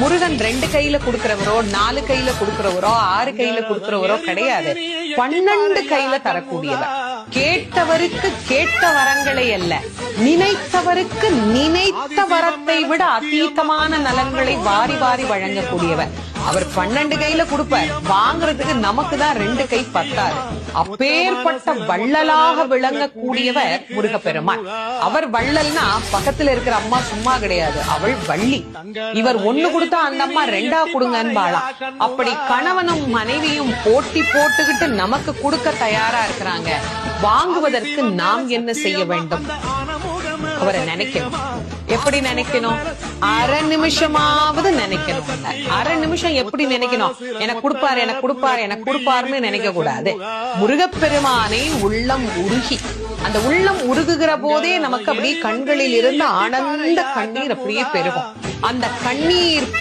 முருகன் 2 கையில கொடுக்கிறவரோ 4 கையில கொடுக்கிறவரோ 6 கையில கொடுக்கிறவரோ கிடையாது. 12 கையில தரக்கூடியவர். கேட்டவருக்கு கேட்ட வரங்களை அல்ல, நினைத்தவருக்கு நினைத்த வரத்தை விட அதீதமான நலன்களை வாரி வாரி வழங்கக்கூடியவர். அவர் 12 கையில கொடுப்பார், வாங்குறதுக்கு நமக்கு தான் 2 கை பத்தாது. அப்பேற்பட்ட வள்ளலாக விளங்கக்கூடியவர் முருகப்பெருமான். அவர் வள்ளல்னா பக்கத்துல இருக்கிற அம்மா சும்மா கிடையாது, அவள் வள்ளி. இவர் 1 கொடுத்தா அந்த அம்மா 2 கொடுங்கன்னு வாழலாம். அப்படி கணவனும் மனைவியும் போட்டி போட்டுக்கிட்டு நமக்கு கொடுக்க தயாரா இருக்கிறாங்க. வாங்குவதற்கு நாம் என்ன செய்ய வேண்டும்? அவரை நினைக்கணும். எப்படி நினைக்கணும்? அரை நிமிஷமாவது நினைக்கணும். அரை நிமிஷம் எப்படி நினைக்கணும்? எனக்கு கொடுப்பாரு, எனக்கு கொடுப்பாரு, எனக்கு கொடுப்பாருன்னு நினைக்க கூடாது. முருகப்பெருமானை உள்ளம் உருகி, அந்த உள்ளம் உருகுகிற போதே நமக்கு அப்படியே கண்களில் இருந்து ஆனந்த கண்ணீர் அப்படியே பெருகும். அந்த கண்ணீர்